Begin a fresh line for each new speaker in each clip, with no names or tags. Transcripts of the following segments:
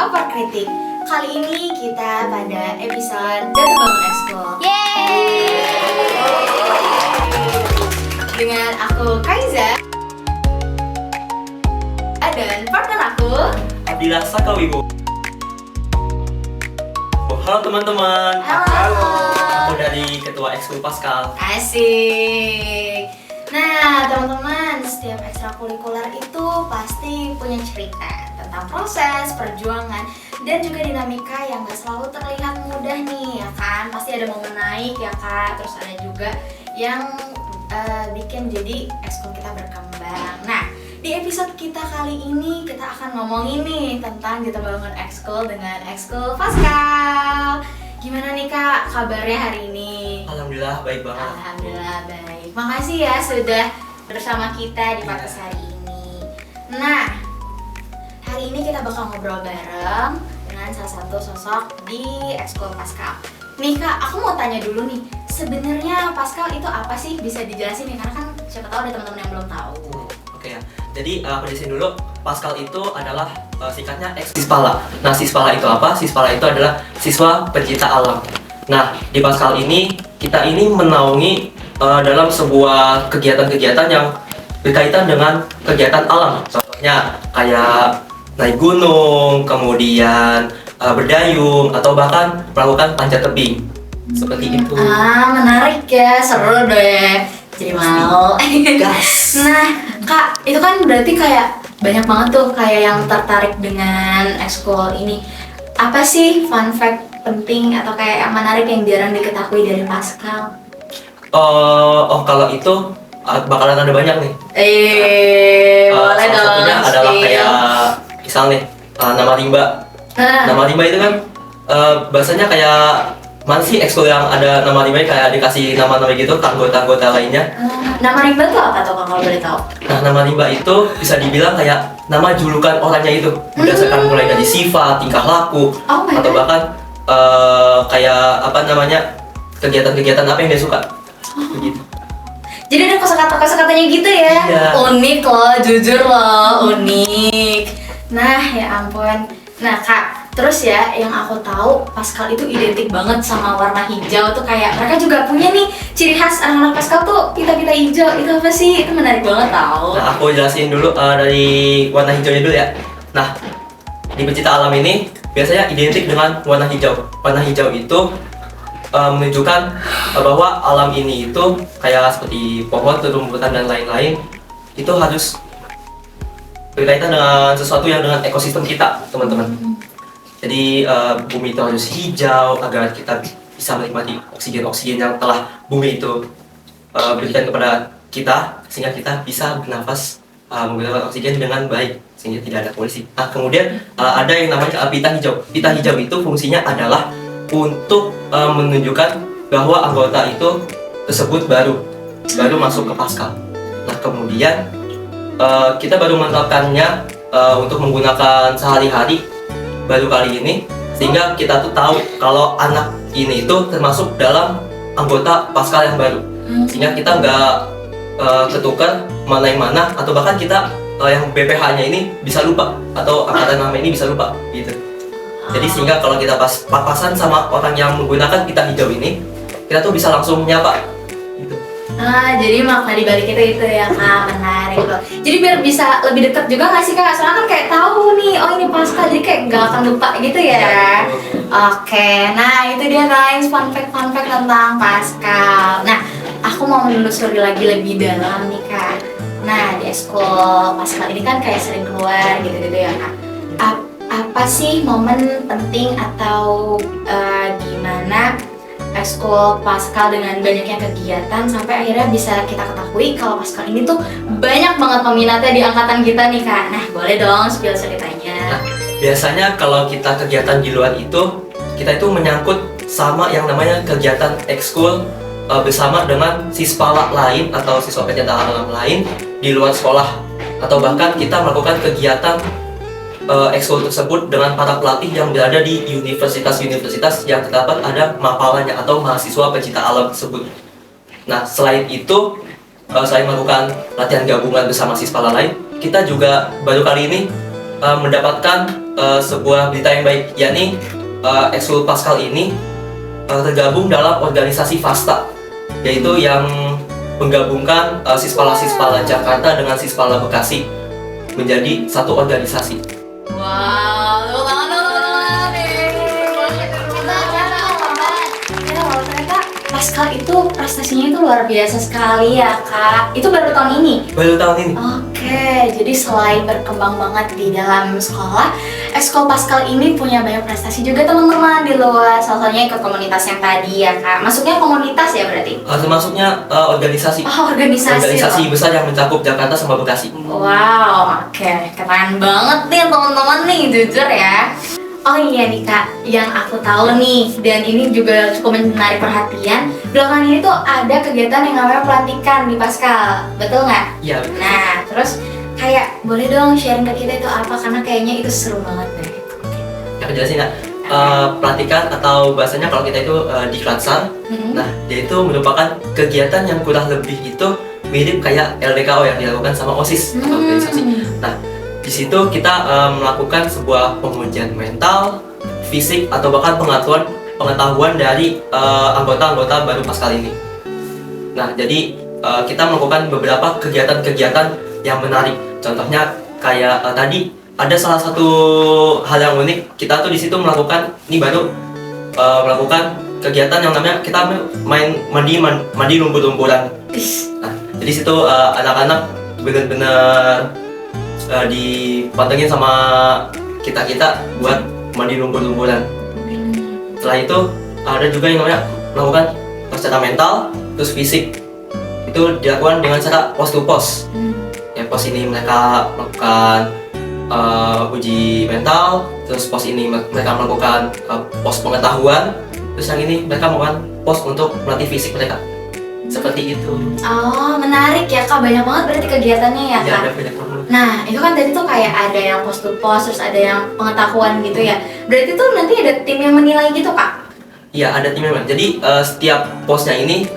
Oper Kritik. Kali ini kita pada episode Jatuh Bangun Ekskul. Dengan aku Kaiza dan partner aku
Abdillah Sakawibo. Halo teman-teman.
Halo.
Aku dari Ketua Ekskul Paskal.
Asik. Nah teman-teman, setiap ekstrakurikuler itu pasti punya cerita tentang proses, perjuangan, dan juga dinamika yang gak selalu terlihat mudah nih, ya kan? Pasti ada momen naik ya kak, terus ada juga yang bikin jadi ekskul kita berkembang. Nah, di episode kita kali ini kita akan ngomongin nih tentang Jatuh Bangun Ekskul dengan Ekskul Paskal. Gimana nih kak kabarnya hari ini?
Alhamdulillah baik banget.
Alhamdulillah baik. Makasih ya sudah bersama kita di podcast hari ini. Nah, hari ini kita bakal ngobrol bareng dengan salah satu sosok di Ekskul Paskal. Nih kak, aku mau tanya dulu nih, sebenarnya Paskal itu apa sih? Bisa dijelasin nih, karena kan siapa tahu ada teman-teman yang belum tahu.
Oke ya. Jadi aku jelasin dulu, Paskal itu adalah singkatnya Sispala. Nah, Sispala itu apa? Sispala itu adalah siswa pencinta alam. Nah, di Paskal ini kita ini menaungi dalam sebuah kegiatan-kegiatan yang berkaitan dengan kegiatan alam. Contohnya kayak naik gunung, kemudian berdayung, atau bahkan melakukan panjat tebing. Seperti itu.
Menarik ya, seru deh. Jadi mau.
Gas.
Nah, kak, itu kan berarti kayak banyak banget tuh kayak yang tertarik dengan ekskul ini. Apa sih fun fact penting atau kayak yang menarik yang jarang diketahui dari Paskal?
Kalau itu bakalan ada banyak nih.
Boleh
salah
dong.
satunya adalah kayak misal nih nama rimba. Nama rimba itu kan bahasanya kayak mana sih ekskul yang ada nama rimba kayak dikasih nama-nama gitu anggota-anggota lainnya.
Nama rimba tuh apa tuh kalau boleh tahu?
Nah, nama rimba itu bisa dibilang kayak nama julukan orangnya itu berdasarkan mulai dari sifat, tingkah laku,
Oh my
atau
God.
bahkan kayak apa namanya kegiatan-kegiatan apa yang dia suka. Begitu.
Jadi ada kosakata-kosakatanya gitu ya?
Iya.
Unik loh, jujur loh, unik. Nah, ya ampun. Nah kak, terus ya yang aku tahu Paskal itu identik banget sama warna hijau tuh, kayak mereka juga punya nih ciri khas anak-anak Paskal tuh pita-pita hijau. Itu apa sih? Itu menarik banget tau.
Nah, aku jelasin dulu dari warna hijaunya dulu ya. Nah, di pecinta alam ini biasanya identik dengan warna hijau. Warna hijau itu menunjukkan bahwa alam ini itu kayak seperti pohon, tumbuhan dan lain-lain itu harus berkaitan dengan sesuatu yang dengan ekosistem kita, teman-teman. Jadi bumi itu harus hijau agar kita bisa menikmati oksigen-oksigen yang telah bumi itu berikan kepada kita, sehingga kita bisa bernafas menggunakan oksigen dengan baik sehingga tidak ada polusi. Nah, kemudian ada yang namanya pita hijau. Pita hijau itu fungsinya adalah untuk menunjukkan bahwa anggota itu tersebut baru masuk ke Paskal. Nah, kemudian kita baru menerapkannya untuk menggunakan sehari-hari baru kali ini, sehingga kita tuh tahu kalau anak ini itu termasuk dalam anggota Paskal yang baru, sehingga kita nggak ketukar mana yang mana, atau bahkan kita yang BPH-nya ini bisa lupa, atau angkatan nama ini bisa lupa gitu. Jadi sehingga kalau kita papasan sama orang yang menggunakan pita hijau ini, kita tuh bisa langsung nyapa gitu.
Jadi makna dibalik itu ya kak, menarik loh. Jadi biar bisa lebih dekat juga nggak sih kak? Soalnya kan kayak tahu nih, oh ini Paskal, jadi kayak nggak akan lupa gitu ya. Oke, nah itu dia guys fun fact tentang Paskal. Nah, aku mau menelusuri lagi lebih dalam nih kak. Nah, di ekskul Paskal ini kan kayak sering keluar gitu-gitu ya kak. Apa sih momen penting atau gimana ekskul Paskal dengan banyaknya kegiatan sampai akhirnya bisa kita ketahui kalau Paskal ini tuh banyak banget peminatnya di angkatan kita nih kak. Nah, boleh dong spill ceritanya.
Nah, biasanya kalau kita kegiatan di luar itu, kita itu menyangkut sama yang namanya kegiatan ekskul bersama dengan sispala lain atau siswa pencinta alam lain di luar sekolah, atau bahkan kita melakukan kegiatan ekskul tersebut dengan para pelatih yang berada di universitas-universitas yang terdapat ada mapalannya atau mahasiswa pencinta alam tersebut. Nah, selain itu, selain melakukan latihan gabungan bersama sispala lain, kita juga baru kali ini mendapatkan sebuah berita yang baik, yakni Ekskul Paskal ini tergabung dalam organisasi FASTA, yaitu yang menggabungkan Sispala Jakarta dengan Sispala Bekasi menjadi satu organisasi.
Wow, tepuk tangan dong teman-teman. Ternyata Paskal itu prestasinya itu luar biasa sekali ya Kak. Itu baru tahun ini?
Baru tahun ini.
Oke, jadi selain berkembang banget di dalam sekolah, Ekskul Paskal ini punya banyak prestasi juga teman-teman di luar. Salah satunya ikut komunitas yang tadi ya Kak. Masuknya komunitas ya berarti?
Termasuknya organisasi.
Oh, organisasi
besar yang mencakup Jakarta sama Bekasi.
Wow, oke, keren banget nih teman-teman nih, jujur ya. Oh iya nih Kak, yang aku tahu nih, dan ini juga cukup menarik perhatian, belakangan ini tuh ada kegiatan yang namanya pelantikan di Paskal, betul nggak?
Iya.
Nah, terus kayak boleh dong sharing ke kita itu apa, karena kayaknya itu seru banget deh.
Aku jelasin ya. Pelantikan atau bahasanya kalau kita itu diklatsar. Nah, dia itu merupakan kegiatan yang kurang lebih itu mirip kayak LDKO yang dilakukan sama OSIS atau organisasi. Nah, di situ kita melakukan sebuah pengujian mental, fisik atau bahkan pengetahuan dari anggota-anggota baru Paskal ini. Nah, jadi kita melakukan beberapa kegiatan-kegiatan yang menarik. Contohnya kayak tadi ada salah satu hal yang unik. Kita tuh di situ melakukan melakukan kegiatan yang namanya kita main mandi lumpur-lumpuran. Nah, jadi situ anak-anak benar-benar dipantengin sama kita buat mandi lumpur-lumpuran. Setelah itu ada juga yang namanya melakukan secara mental terus fisik. Itu dilakukan dengan cara pos to pos. Ya, pos ini mereka melakukan uji mental, terus pos ini mereka melakukan pos pengetahuan, terus yang ini mereka melakukan pos untuk melatih fisik mereka. Seperti itu.
Oh, menarik ya Kak, banyak banget berarti kegiatannya ya Kak?
Ya, ada banyak banget.
Nah, itu kan tadi tuh kayak ada yang post to post, terus ada yang pengetahuan gitu ya. Berarti tuh nanti ada tim yang menilai gitu Kak?
Iya, ada tim memang. Jadi setiap posnya ini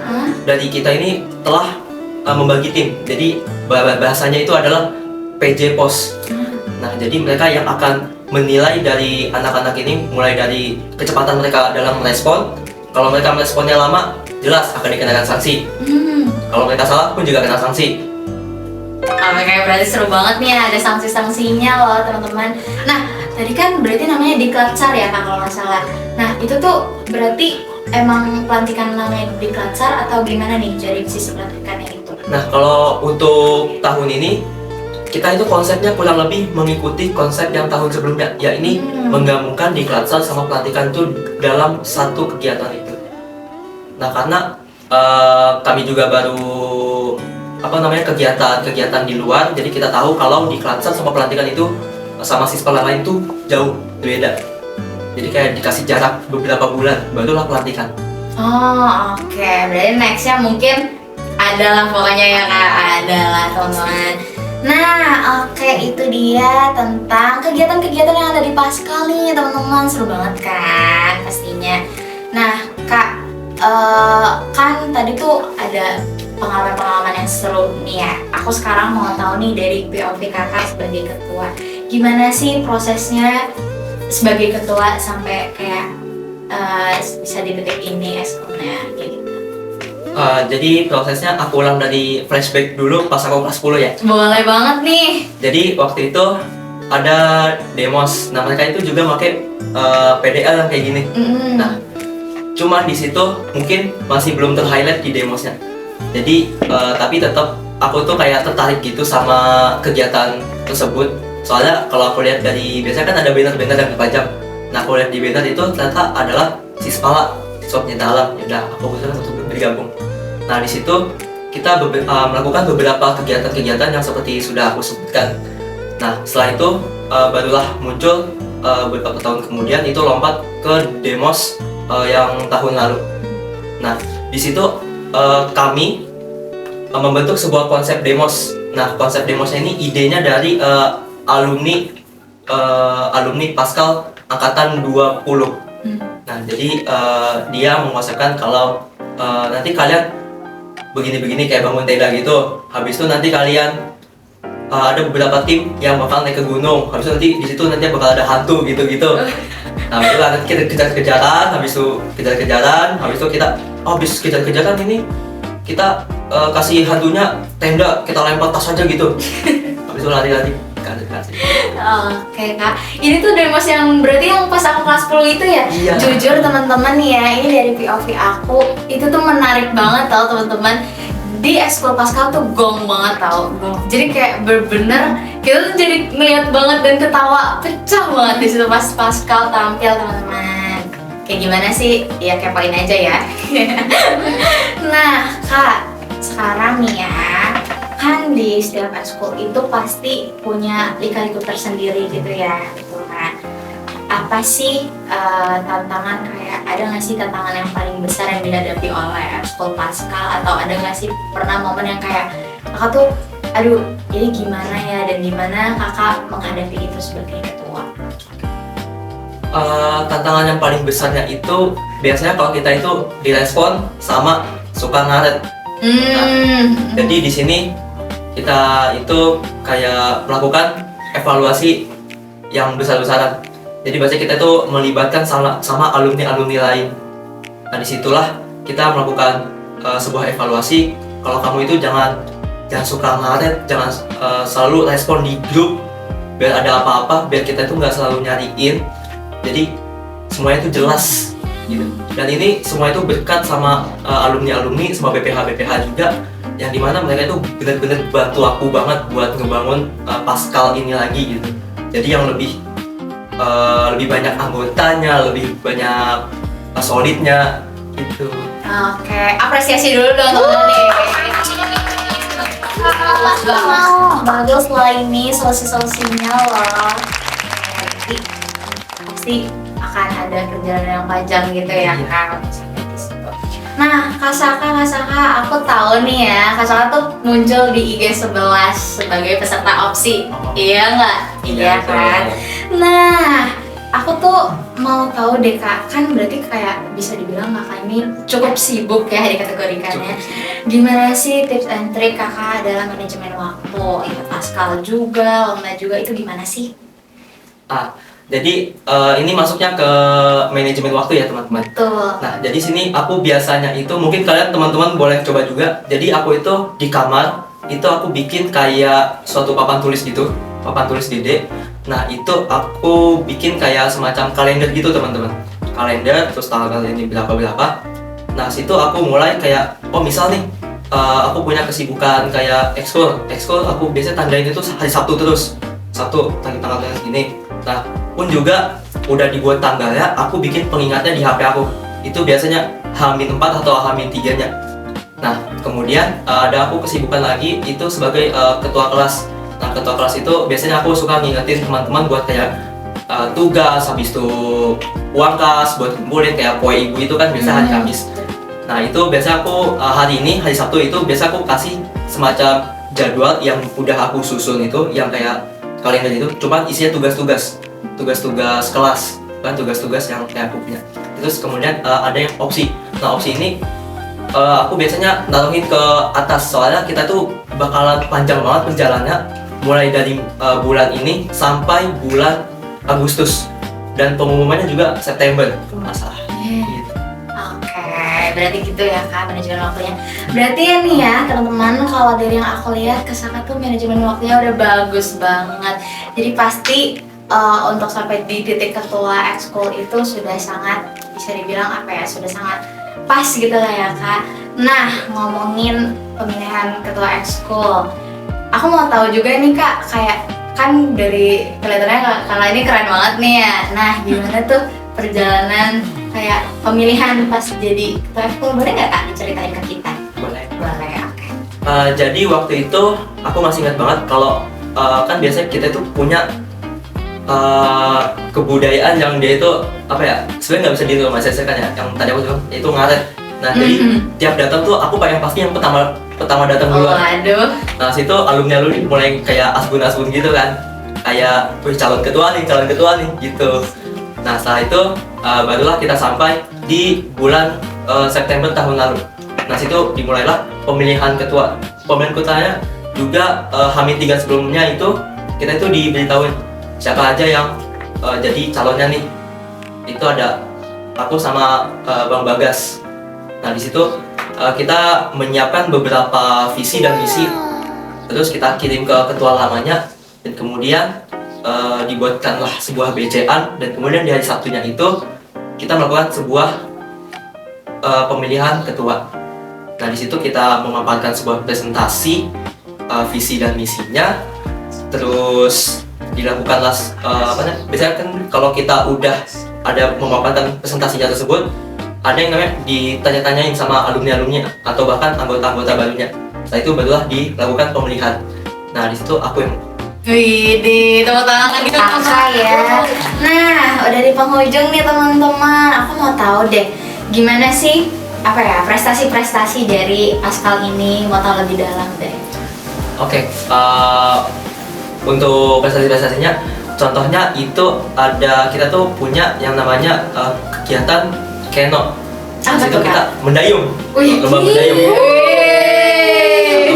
dari kita ini telah membagi tim. Jadi bahasanya itu adalah PJ pos. Nah, jadi mereka yang akan menilai dari anak-anak ini mulai dari kecepatan mereka dalam merespon. Kalau mereka meresponnya lama, jelas akan dikenakan sanksi. Kalau mereka salah pun juga kena sanksi.
Oke, berarti seru banget nih, ada sanksi-sanksinya loh teman-teman. Nah, tadi kan berarti namanya diklatsar ya Kak kalau nggak salah. Nah, itu tuh berarti emang pelantikan namanya diklatsar atau gimana nih dari sisi pelantikannya itu?
Nah, kalau untuk tahun ini kita itu konsepnya kurang lebih mengikuti konsep yang tahun sebelumnya, yakni menggabungkan diklatsar sama pelantikan itu dalam satu kegiatan itu. Nah, karena kami juga baru kegiatan di luar, jadi kita tahu kalau diklatsar sama pelantikan itu sama siswa lain tuh jauh berbeda. Jadi kayak dikasih jarak beberapa bulan barulah pelantikan.
Oh, oke. Berarti nextnya mungkin adalah pokoknya ya Kak, adalah teman-teman. Nah, oke, itu dia tentang kegiatan-kegiatan yang ada di Paskal nih teman-teman. Seru banget kan pastinya. Nah Kak, kan tadi tuh ada pengalaman-pengalaman yang seru nih ya. Aku sekarang mau tahu nih dari POV Kakak sebagai ketua, gimana sih prosesnya sebagai ketua sampai kayak bisa di detik ini ekskulnya kayak gitu?
Jadi prosesnya aku ulang dari flashback dulu pas aku kelas 10 ya.
Boleh banget nih.
Jadi waktu itu ada demos. Nah, mereka itu juga pakai PDL yang kayak gini. Nah, cuma di situ mungkin masih belum ter-highlight di demosnya. Jadi tapi tetap aku tuh kayak tertarik gitu sama kegiatan tersebut. Soalnya kalau aku lihat dari biasanya kan ada banner-banner yang dipajang. Nah, aku lihat di banner itu ternyata adalah Sispala, Siswa Pencinta Alam. Ya udah, aku putuskan untuk bergabung. Nah, di situ kita melakukan beberapa kegiatan-kegiatan yang seperti sudah aku sebutkan. Nah, setelah itu barulah muncul beberapa tahun kemudian itu lompat ke demos yang tahun lalu. Nah, di situ kami membentuk sebuah konsep demos. Nah, konsep demosnya ini idenya dari alumni Paskal angkatan 20. Nah, jadi dia mengkonsepkan kalau nanti kalian begini-begini kayak bangun tenda gitu. Habis itu nanti kalian ada beberapa tim yang bakal naik ke gunung. Habis itu nanti di situ nanti bakal ada hantu gitu-gitu. Nah, itu nanti kita kejar-kejaran, habis itu kejar-kejaran, habis itu kita habis kejar-kejaran ini kita kasih hantunya tenda, kita lempar tas aja gitu. Habis itu lari-lari kasih.
Oke kak, ini tuh demos yang berarti yang pas aku kelas 10 itu ya.
Iya.
Jujur teman-teman ya, ini dari POV aku itu tuh menarik banget tau teman-teman. Di ekskul Paskal tuh gong banget tau. Jadi kayak bener-bener kita tuh jadi ngeliat banget dan ketawa pecah banget di situ pas Paskal tampil teman-teman. Kayak gimana sih? Ya kepoin aja ya. Nah kak, sekarang nih ya, kan di setiap ekskul itu pasti punya lika-liku tersendiri gitu ya, gitu kan. Apa sih tantangan, kayak ada nggak sih tantangan yang paling besar yang dihadapi oleh ekskul Paskal, atau ada nggak sih pernah momen yang kayak kakak tuh aduh ini gimana ya, dan gimana kakak menghadapi itu sebagai ketua?
Tantangan yang paling besarnya itu biasanya kalau kita itu direspon sama suka ngaret. Jadi di sini kita itu kayak melakukan evaluasi yang besar-besaran. Jadi biasanya kita itu melibatkan sama alumni-alumni lain. Nah disitulah kita melakukan sebuah evaluasi. Kalau kamu itu jangan suka ngaret, jangan selalu respon di grup. Biar ada apa-apa, biar kita itu nggak selalu nyariin. Jadi semuanya itu jelas gitu. Dan ini semua itu berkat sama alumni-alumni, sama BPH juga, yang dimana mereka itu benar-benar bantu aku banget buat ngebangun Paskal ini lagi gitu. Jadi yang lebih banyak anggotanya, lebih banyak solidnya gitu.
Oke, apresiasi dulu dong teman-teman. Bagus lah ini solusi-solusinya loh. Jadi pasti akan ada perjalanan yang panjang gitu ya kak. Nah, Kak Saka, aku tahu nih ya, Kak Saka tuh muncul di IG 11 sebagai peserta opsi. Iya nggak? Iya kan? Nah, aku tuh mau tahu deh Kak, kan berarti kayak bisa dibilang kakak ini cukup sibuk ya dikategorikannya. Gimana sih tips and trik kakak dalam manajemen waktu? Ikut Paskal juga, lomba juga, itu gimana sih?
Jadi ini masuknya ke manajemen waktu ya teman-teman.
Betul.
Nah jadi sini aku biasanya itu, mungkin kalian teman-teman boleh coba juga. Jadi aku itu di kamar itu aku bikin kayak suatu papan tulis gitu, papan tulis gede. Nah itu aku bikin kayak semacam kalender gitu teman-teman. Kalender terus tanggal ini berapa. Nah situ aku mulai kayak misal nih aku punya kesibukan kayak ekskul aku biasanya tandain itu hari Sabtu terus. Sabtu tanggal segini. Nah, pun juga udah dibuat tanggalnya, aku bikin pengingatnya di HP aku. Itu biasanya H-4 atau H-3 nya. Nah, kemudian ada aku kesibukan lagi itu sebagai ketua kelas. Nah, ketua kelas itu biasanya aku suka ngingetin teman-teman buat kayak tugas, habis itu uang kas buat kumpulin kayak poe ibu itu kan biasa hari Kamis. Nah, itu biasa aku hari ini, hari Sabtu itu biasa aku kasih semacam jadwal yang udah aku susun itu, yang kayak kalender itu cuman isinya tugas-tugas kelas, kan tugas-tugas yang kayak aku punya. Terus kemudian ada yang opsi. Nah opsi ini aku biasanya naruhin ke atas, soalnya kita tuh bakalan panjang banget perjalanannya, mulai dari bulan ini sampai bulan Agustus, dan pengumumannya juga September kalau nggak salah.
Berarti gitu ya kak manajemen waktunya. Berarti ya nih ya teman-teman, kalau dari yang aku lihat Kak Saka tuh manajemen waktunya udah bagus banget. Jadi pasti untuk sampai di titik ketua ekskul itu sudah sangat, bisa dibilang apa ya, sudah sangat pas gitu lah ya kak. Nah ngomongin pemilihan ketua ekskul, aku mau tahu juga nih kak, kayak kan dari kelihatannya kalau ini keren banget nih ya. Nah gimana tuh perjalanan kayak pemilihan pas jadi ketua ekskul, boleh nggak kak diceritain ke kita?
Boleh,
oke.
Jadi waktu itu aku masih ingat banget kalau kan biasanya kita tuh punya kebudayaan yang dia itu apa ya, sebenarnya nggak bisa dinormalisasi kan ya, yang tadi aku bilang itu ngaret. Nah jadi tiap datang tuh aku paling pasti yang pertama datang duluan.
Waduh.
Nah situ alumni mulai kayak asbun gitu kan, kayak wih calon ketua nih gitu. Nah setelah itu barulah kita sampai di bulan September tahun lalu. Nah situ dimulailah pemilihan ketua. Pemilihan ketuanya juga Hamid 3 sebelumnya itu kita itu diberitahuin siapa aja yang jadi calonnya nih. Itu ada aku sama Bang Bagas. Nah di situ kita menyiapkan beberapa visi dan misi, terus kita kirim ke ketua lamanya, dan kemudian dibuatkanlah sebuah BCA, dan kemudian di hari Sabtunya itu kita melakukan sebuah pemilihan ketua. Nah di situ kita memaparkan sebuah presentasi visi dan misinya, terus dilakukanlah biasanya kan kalau kita udah ada memaparkan presentasinya tersebut, ada yang namanya ditanya-tanyain sama alumni-alumni atau bahkan anggota-anggota barunya. Setelah itu barulah dilakukan pemilihan. Nah di situ aku yang
Widih, tepuk tangan gitu kakak ya. Nah, udah di penghujung nih teman-teman. Aku mau tahu deh, gimana sih prestasi-prestasi dari Paskal ini? Mau tahu lebih dalam deh.
Oke, untuk prestasi-prestasinya, contohnya itu ada kita tuh punya yang namanya kegiatan keno. Di situ kita mendayung, lomba mendayung.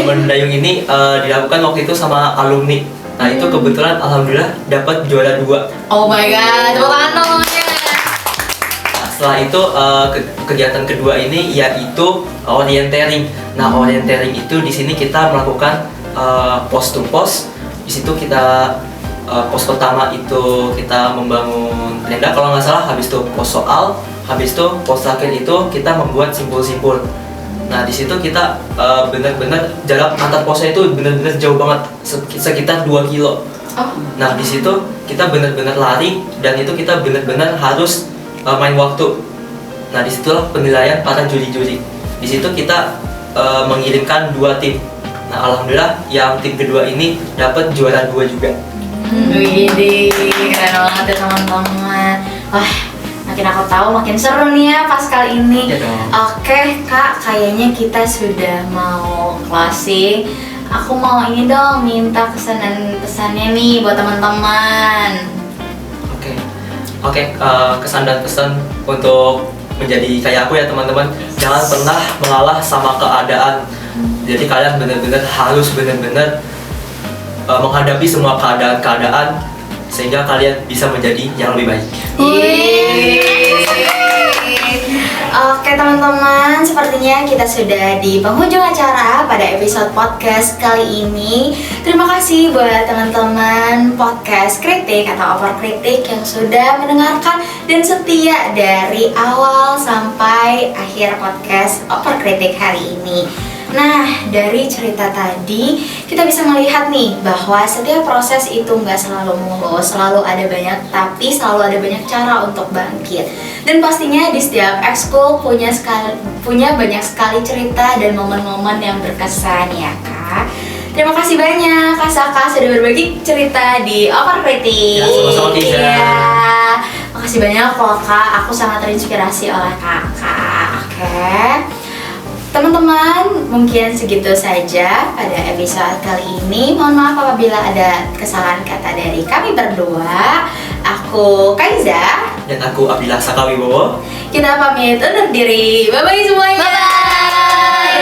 Lomba mendayung ini dilakukan waktu itu sama alumni. Nah itu kebetulan alhamdulillah dapat juara 2.
Oh my god, tepuk tangan dong ya.
Nah, setelah itu kegiatan kedua ini yaitu orienteering. Nah orienteering itu di sini kita melakukan post to post. Di situ kita pos pertama itu kita membangun tenda kalau nggak salah, habis itu pos soal, habis itu pos terakhir itu kita membuat simpul-simpul. Nah di situ kita benar-benar jarak antar posnya itu benar-benar jauh banget, sekitar 2 kilo. Nah di situ kita benar-benar lari, dan itu kita benar-benar harus main waktu. Nah disitulah penilaian para juri-juri. Di situ kita mengirimkan 2 tim. Nah alhamdulillah yang tim kedua ini dapat juara 2 juga.
Widih, keren banget ya teman-teman. Wah, makin aku tahu makin seru nih ya Paskal ini.
Ya dong.
Oke kak, kayaknya kita sudah mau closing. Aku mau ini dong, minta pesannya nih buat teman-teman.
Oke, kesan dan pesan untuk menjadi kayak aku ya teman-teman. Jangan pernah mengalah sama keadaan. Jadi kalian benar-benar harus benar-benar menghadapi semua keadaan-keadaan sehingga kalian bisa menjadi yang lebih baik.
Oke teman-teman, sepertinya kita sudah di penghujung acara pada episode podcast kali ini. Terima kasih buat teman-teman podcast kritik atau over kritik yang sudah mendengarkan dan setia dari awal sampai akhir podcast over kritik hari ini. Nah, dari cerita tadi kita bisa melihat nih bahwa setiap proses itu nggak selalu mulus, selalu ada banyak tapi selalu ada banyak cara untuk bangkit. Dan pastinya di setiap ekskul punya banyak sekali cerita dan momen-momen yang berkesan ya Kak. Terima kasih banyak Kak Saka sudah berbagi cerita di Overcritic.
Ya, sama-sama Kiza.
Ya, makasih banyak loh Kak, aku sangat terinspirasi oleh Kakak. Oke. Teman-teman, mungkin segitu saja pada episode kali ini. Mohon maaf apabila ada kesalahan kata dari kami berdua. Aku Kaiza
Dan aku Abdillah Sakawibowo.
Kita pamit undur diri. Bye-bye semuanya. Bye-bye.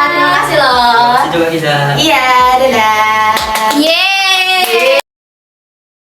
Terima kasih loh.
Terima kasih juga Kiza.
Iya, dadah.